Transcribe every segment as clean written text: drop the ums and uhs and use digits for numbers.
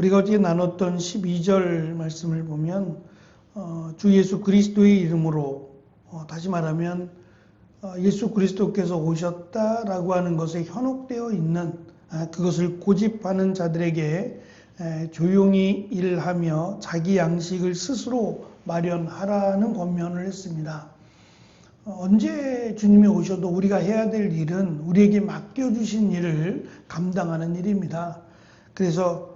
우리가 어제 나눴던 12절 말씀을 보면 주 예수 그리스도의 이름으로 다시 말하면 예수 그리스도께서 오셨다라고 하는 것에 현혹되어 있는 그것을 고집하는 자들에게 조용히 일하며 자기 양식을 스스로 마련하라는 권면을 했습니다. 언제 주님이 오셔도 우리가 해야 될 일은 우리에게 맡겨주신 일을 감당하는 일입니다. 그래서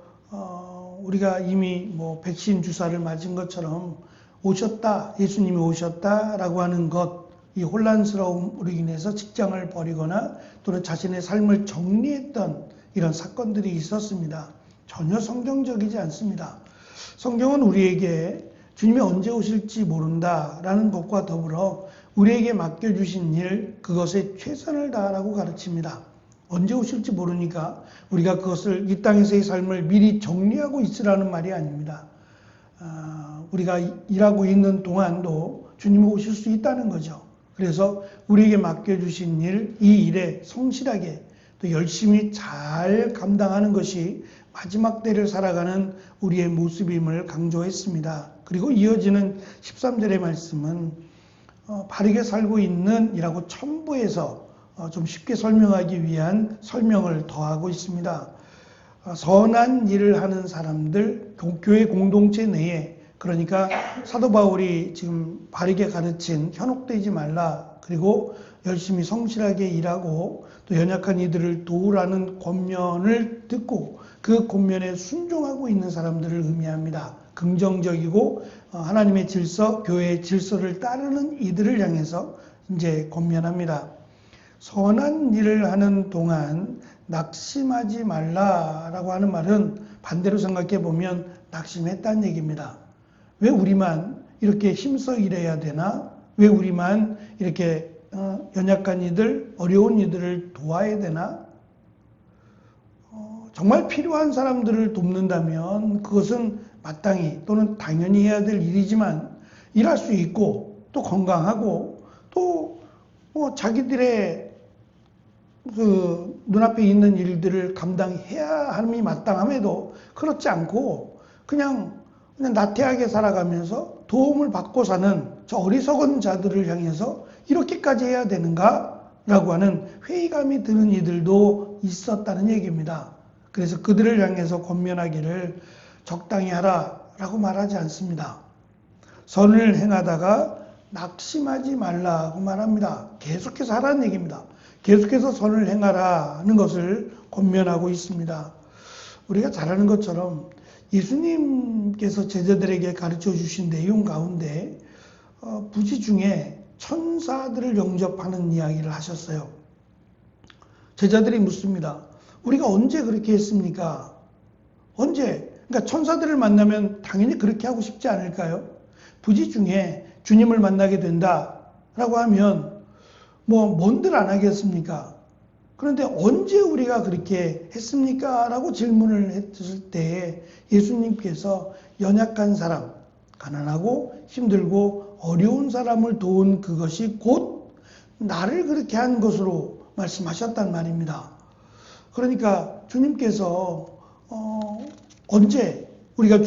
우리가 이미 백신 주사를 맞은 것처럼 오셨다, 예수님이 오셨다라고 하는 것, 이 혼란스러움으로 인해서 직장을 버리거나 또는 자신의 삶을 정리했던 이런 사건들이 있었습니다. 전혀 성경적이지 않습니다. 성경은 우리에게 주님이 언제 오실지 모른다라는 것과 더불어 우리에게 맡겨주신 일, 그것에 최선을 다하라고 가르칩니다. 언제 오실지 모르니까 우리가 그것을 이 땅에서의 삶을 미리 정리하고 있으라는 말이 아닙니다. 우리가 일하고 있는 동안도 주님이 오실 수 있다는 거죠. 그래서 우리에게 맡겨주신 일, 이 일에 성실하게 또 열심히 잘 감당하는 것이 마지막 때를 살아가는 우리의 모습임을 강조했습니다. 그리고 이어지는 13절의 말씀은 바르게 살고 있는 이라고 첨부해서 좀 쉽게 설명하기 위한 설명을 더하고 있습니다. 선한 일을 하는 사람들, 교회 공동체 내에, 그러니까 사도 바울이 지금 바르게 가르친 현혹되지 말라, 그리고 열심히 성실하게 일하고 또 연약한 이들을 도우라는 권면을 듣고 그 권면에 순종하고 있는 사람들을 의미합니다. 긍정적이고 하나님의 질서, 교회의 질서를 따르는 이들을 향해서 이제 권면합니다. 선한 일을 하는 동안 낙심하지 말라라고 하는 말은 반대로 생각해 보면 낙심했다는 얘기입니다. 왜 우리만 이렇게 힘써 일해야 되나? 왜 우리만 이렇게 연약한 이들, 어려운 이들을 도와야 되나? 정말 필요한 사람들을 돕는다면 그것은 마땅히 또는 당연히 해야 될 일이지만 일할 수 있고 또 건강하고 또 자기들의 그 눈앞에 있는 일들을 감당해야 함이 마땅함에도 그렇지 않고 그냥 나태하게 살아가면서 도움을 받고 사는 저 어리석은 자들을 향해서 이렇게까지 해야 되는가? 라고 하는 회의감이 드는 이들도 있었다는 얘기입니다. 그래서 그들을 향해서 권면하기를 적당히 하라 라고 말하지 않습니다. 선을 행하다가 낙심하지 말라고 말합니다. 계속해서 하라는 얘기입니다. 계속해서 선을 행하라는 것을 권면하고 있습니다. 우리가 잘 아는 것처럼 예수님께서 제자들에게 가르쳐 주신 내용 가운데 부지 중에 천사들을 영접하는 이야기를 하셨어요. 제자들이 묻습니다. 우리가 언제 그렇게 했습니까? 언제? 그러니까 천사들을 만나면 당연히 그렇게 하고 싶지 않을까요? 부지 중에 주님을 만나게 된다라고 하면 뭔들 안 하겠습니까? 그런데 언제 우리가 그렇게 했습니까? 라고 질문을 했을 때 예수님께서 연약한 사람, 가난하고 힘들고 어려운 사람을 도운 그것이 곧 나를 그렇게 한 것으로 말씀하셨단 말입니다. 그러니까 주님께서 언제 우리가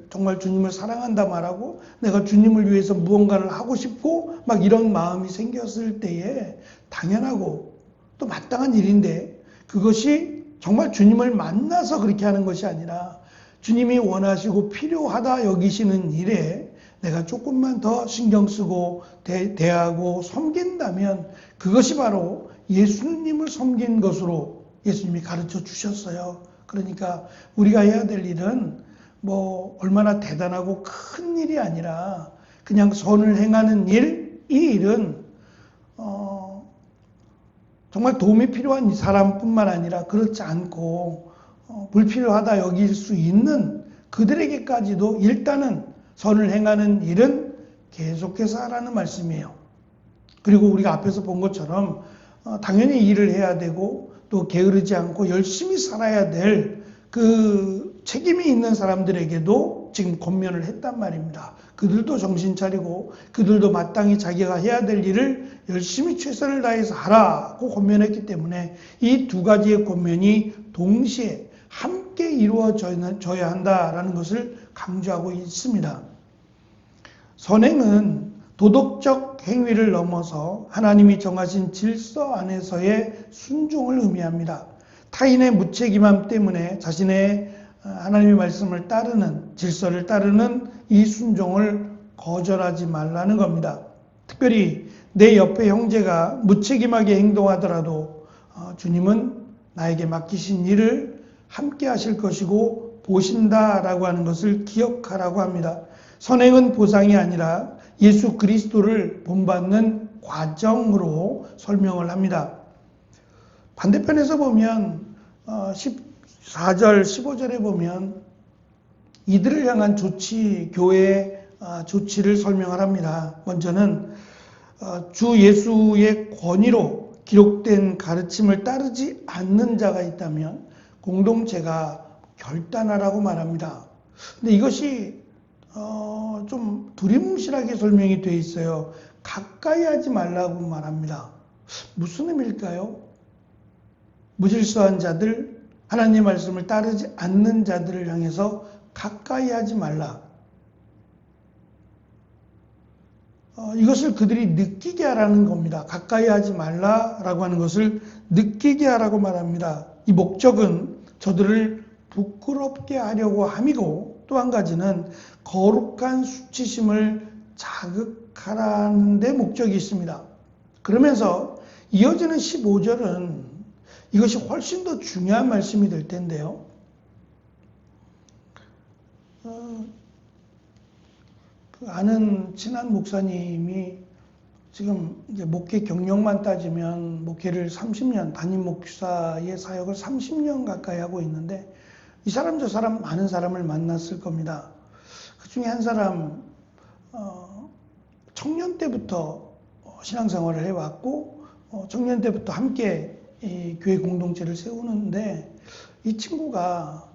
정말 주님을 사랑한다 말하고 내가 주님을 위해서 무언가를 하고 싶고 막 이런 마음이 생겼을 때에 당연하고 또 마땅한 일인데 그것이 정말 주님을 만나서 그렇게 하는 것이 아니라 주님이 원하시고 필요하다 여기시는 일에 내가 조금만 더 신경 쓰고 대하고 섬긴다면 그것이 바로 예수님을 섬긴 것으로 예수님이 가르쳐 주셨어요. 그러니까 우리가 해야 될 일은 얼마나 대단하고 큰 일이 아니라 그냥 선을 행하는 일, 이 일은 정말 도움이 필요한 사람뿐만 아니라 그렇지 않고 불필요하다 여길 수 있는 그들에게까지도 일단은 선을 행하는 일은 계속해서 하라는 말씀이에요. 그리고 우리가 앞에서 본 것처럼 당연히 일을 해야 되고 또 게으르지 않고 열심히 살아야 될 그 책임이 있는 사람들에게도 지금 권면을 했단 말입니다. 그들도 정신 차리고 그들도 마땅히 자기가 해야 될 일을 열심히 최선을 다해서 하라고 권면했기 때문에 이 두 가지의 권면이 동시에 함께 이루어져야 한다라는 것을 강조하고 있습니다. 선행은 도덕적 행위를 넘어서 하나님이 정하신 질서 안에서의 순종을 의미합니다. 타인의 무책임함 때문에 자신의 하나님의 말씀을 따르는, 질서를 따르는 이 순종을 거절하지 말라는 겁니다. 특별히 내 옆에 형제가 무책임하게 행동하더라도 주님은 나에게 맡기신 일을 함께 하실 것이고 보신다라고 하는 것을 기억하라고 합니다. 선행은 보상이 아니라 예수 그리스도를 본받는 과정으로 설명을 합니다. 반대편에서 보면 14절, 15절에 보면 이들을 향한 조치, 교회의 조치를 설명을 합니다. 먼저는 주 예수의 권위로 기록된 가르침을 따르지 않는 자가 있다면 공동체가 결단하라고 말합니다. 근데 이것이 좀 두리뭉실하게 설명이 되어 있어요. 가까이 하지 말라고 말합니다. 무슨 의미일까요? 무질서한 자들, 하나님의 말씀을 따르지 않는 자들을 향해서 가까이 하지 말라. 이것을 그들이 느끼게 하라는 겁니다. 가까이 하지 말라라고 하는 것을 느끼게 하라고 말합니다. 이 목적은 저들을 부끄럽게 하려고 함이고, 또 한 가지는 거룩한 수치심을 자극하라는 데 목적이 있습니다. 그러면서 이어지는 15절은 이것이 훨씬 더 중요한 말씀이 될 텐데요. 아는 친한 목사님이 지금 이제 목회 경력만 따지면 목회를 30년, 담임 목사의 사역을 30년 가까이 하고 있는데, 이 사람 저 사람 많은 사람을 만났을 겁니다. 그 중에 한 사람 청년 때부터 신앙생활을 해왔고 청년 때부터 함께 이 교회 공동체를 세우는데, 이 친구가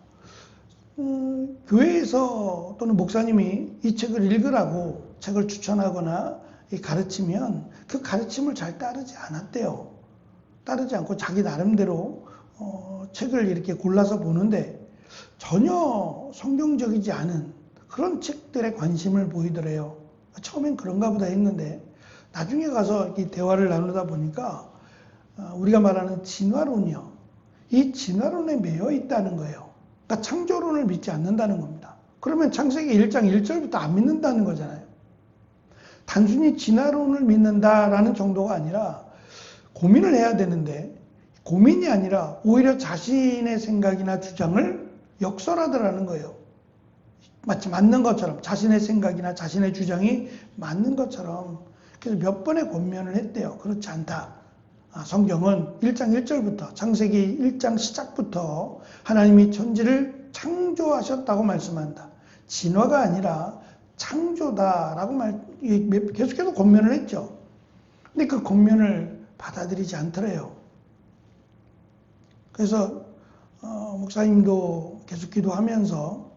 교회에서 또는 목사님이 이 책을 읽으라고 책을 추천하거나 가르치면 그 가르침을 잘 따르지 않았대요. 따르지 않고 자기 나름대로 책을 이렇게 골라서 보는데 전혀 성경적이지 않은 그런 책들에 관심을 보이더래요. 처음엔 그런가 보다 했는데 나중에 가서 이 대화를 나누다 보니까 우리가 말하는 진화론이요, 이 진화론에 매여 있다는 거예요. 그러니까 창조론을 믿지 않는다는 겁니다. 그러면 창세기 1장 1절부터 안 믿는다는 거잖아요. 단순히 진화론을 믿는다라는 정도가 아니라 고민을 해야 되는데, 고민이 아니라 오히려 자신의 생각이나 주장을 역설하더라는 거예요. 마치 맞는 것처럼, 자신의 생각이나 자신의 주장이 맞는 것처럼. 그래서 몇 번의 권면을 했대요. 그렇지 않다. 성경은 1장 1절부터, 창세기 1장 시작부터 하나님이 천지를 창조하셨다고 말씀한다. 진화가 아니라 창조다라고 계속해서 권면을 했죠. 근데 그 권면을 받아들이지 않더래요. 그래서 목사님도 계속 기도하면서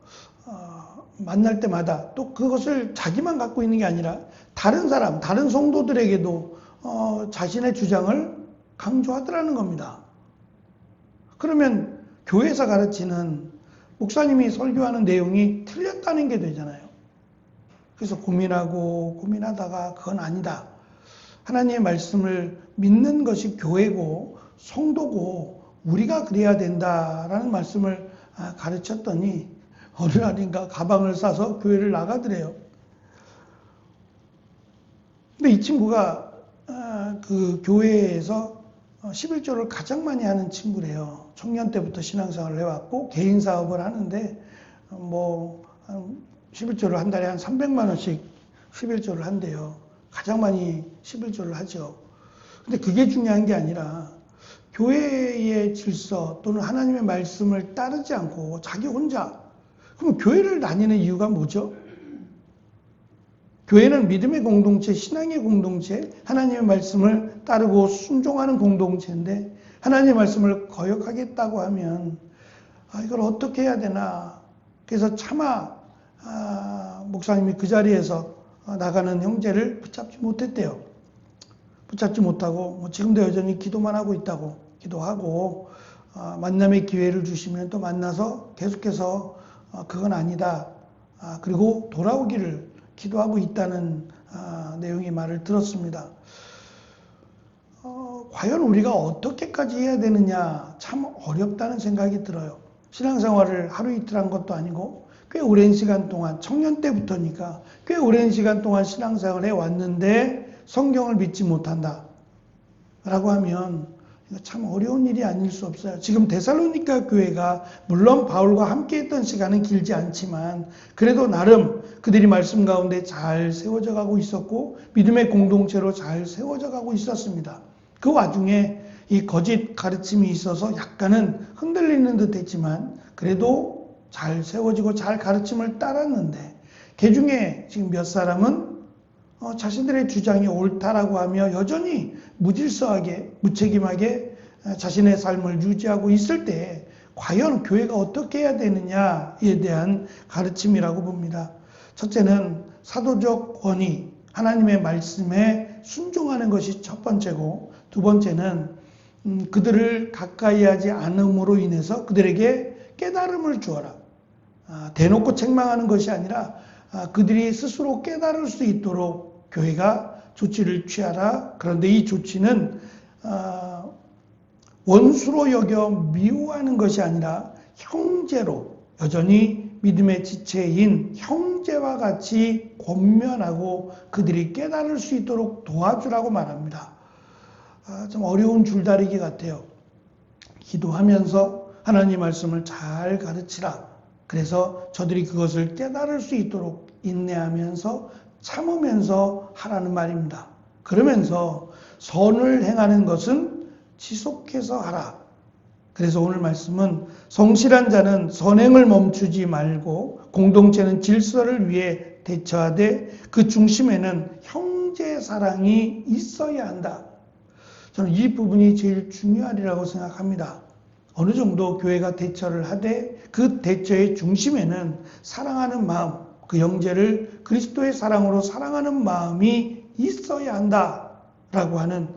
만날 때마다 또 그것을 자기만 갖고 있는 게 아니라 다른 사람, 다른 성도들에게도 자신의 주장을 강조하더라는 겁니다. 그러면 교회에서 가르치는 목사님이 설교하는 내용이 틀렸다는 게 되잖아요. 그래서 고민하다가 그건 아니다. 하나님의 말씀을 믿는 것이 교회고 성도고 우리가 그래야 된다라는 말씀을 가르쳤더니 어느 날인가 가방을 싸서 교회를 나가더래요. 근데 이 친구가 그 교회에서 11조를 가장 많이 하는 친구래요. 청년 때부터 신앙생활을 해왔고 개인 사업을 하는데 11조를 한 달에 한 300만 원씩 11조를 한대요. 가장 많이 11조를 하죠. 근데 그게 중요한 게 아니라 교회의 질서 또는 하나님의 말씀을 따르지 않고 자기 혼자, 그럼 교회를 다니는 이유가 뭐죠? 교회는 믿음의 공동체, 신앙의 공동체, 하나님의 말씀을 따르고 순종하는 공동체인데 하나님의 말씀을 거역하겠다고 하면 이걸 어떻게 해야 되나. 그래서 차마 목사님이 그 자리에서 나가는 형제를 붙잡지 못했대요. 붙잡지 못하고 지금도 여전히 기도만 하고 있다고, 기도하고 만남의 기회를 주시면 또 만나서 계속해서 그건 아니다. 그리고 돌아오기를 기도하고 있다는 내용의 말을 들었습니다. 과연 우리가 어떻게까지 해야 되느냐 참 어렵다는 생각이 들어요. 신앙생활을 하루 이틀 한 것도 아니고 꽤 오랜 시간 동안 청년 때부터니까 꽤 오랜 시간 동안 신앙생활을 해왔는데 성경을 믿지 못한다 라고 하면 참 어려운 일이 아닐 수 없어요. 지금 데살로니가 교회가 물론 바울과 함께 했던 시간은 길지 않지만 그래도 나름 그들이 말씀 가운데 잘 세워져 가고 있었고 믿음의 공동체로 잘 세워져 가고 있었습니다. 그 와중에 이 거짓 가르침이 있어서 약간은 흔들리는 듯 했지만 그래도 잘 세워지고 잘 가르침을 따랐는데 그 중에 지금 몇 사람은 자신들의 주장이 옳다라고 하며 여전히 무질서하게 무책임하게 자신의 삶을 유지하고 있을 때 과연 교회가 어떻게 해야 되느냐에 대한 가르침이라고 봅니다. 첫째는 사도적 권위, 하나님의 말씀에 순종하는 것이 첫 번째고 두 번째는 그들을 가까이 하지 않음으로 인해서 그들에게 깨달음을 주어라. 대놓고 책망하는 것이 아니라 그들이 스스로 깨달을 수 있도록 교회가 조치를 취하라. 그런데 이 조치는 원수로 여겨 미워하는 것이 아니라 형제로 여전히 믿음의 지체인 형제와 같이 권면하고 그들이 깨달을 수 있도록 도와주라고 말합니다. 좀 어려운 줄다리기 같아요. 기도하면서 하나님 말씀을 잘 가르치라. 그래서 저들이 그것을 깨달을 수 있도록 인내하면서 참으면서 하라는 말입니다. 그러면서 선을 행하는 것은 지속해서 하라. 그래서 오늘 말씀은 성실한 자는 선행을 멈추지 말고 공동체는 질서를 위해 대처하되 그 중심에는 형제 사랑이 있어야 한다. 저는 이 부분이 제일 중요하리라고 생각합니다. 어느 정도 교회가 대처를 하되 그 대처의 중심에는 사랑하는 마음, 그 형제를 그리스도의 사랑으로 사랑하는 마음이 있어야 한다라고 하는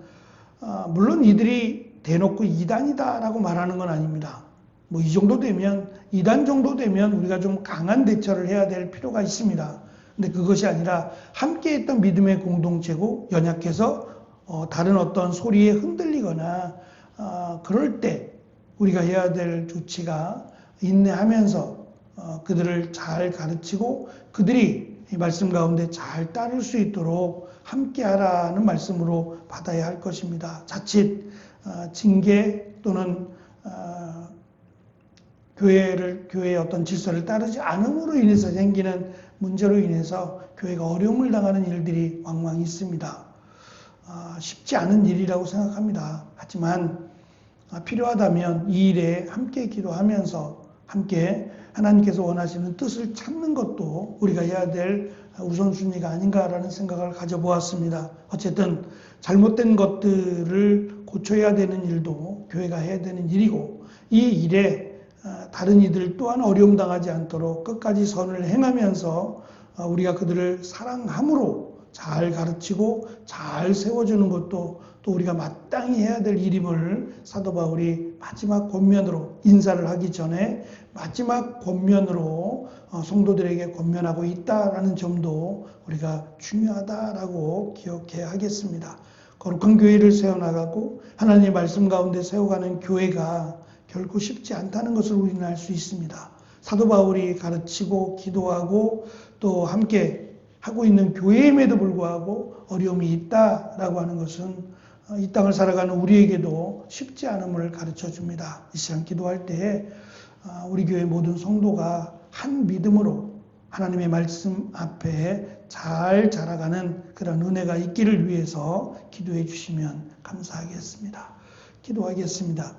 물론 이들이 대놓고 이단이다라고 말하는 건 아닙니다. 뭐 이 정도 되면 이단 정도 되면 우리가 좀 강한 대처를 해야 될 필요가 있습니다. 근데 그것이 아니라 함께했던 믿음의 공동체고 연약해서 다른 어떤 소리에 흔들리거나 그럴 때 우리가 해야 될 조치가 인내하면서 그들을 잘 가르치고 그들이 이 말씀 가운데 잘 따를 수 있도록 함께하라는 말씀으로 받아야 할 것입니다. 자칫 징계 또는 교회의 어떤 질서를 따르지 않음으로 인해서 생기는 문제로 인해서 교회가 어려움을 당하는 일들이 왕왕 있습니다. 쉽지 않은 일이라고 생각합니다. 하지만 필요하다면 이 일에 함께 기도하면서 함께 하나님께서 원하시는 뜻을 찾는 것도 우리가 해야 될 우선순위가 아닌가라는 생각을 가져보았습니다. 어쨌든 잘못된 것들을 고쳐야 되는 일도 교회가 해야 되는 일이고 이 일에 다른 이들 또한 어려움 당하지 않도록 끝까지 선을 행하면서 우리가 그들을 사랑함으로 잘 가르치고 잘 세워주는 것도 또 우리가 마땅히 해야 될 일임을 사도 바울이 마지막 권면으로 인사를 하기 전에 마지막 권면으로 성도들에게 권면하고 있다라는 점도 우리가 중요하다라고 기억해야 하겠습니다. 거룩한 교회를 세워나가고 하나님의 말씀 가운데 세워가는 교회가 결코 쉽지 않다는 것을 우리는 알 수 있습니다. 사도 바울이 가르치고 기도하고 또 함께 하고 있는 교회임에도 불구하고 어려움이 있다라고 하는 것은 이 땅을 살아가는 우리에게도 쉽지 않음을 가르쳐 줍니다. 이 시간 기도할 때 우리 교회 모든 성도가 한 믿음으로 하나님의 말씀 앞에 잘 자라가는 그런 은혜가 있기를 위해서 기도해 주시면 감사하겠습니다. 기도하겠습니다.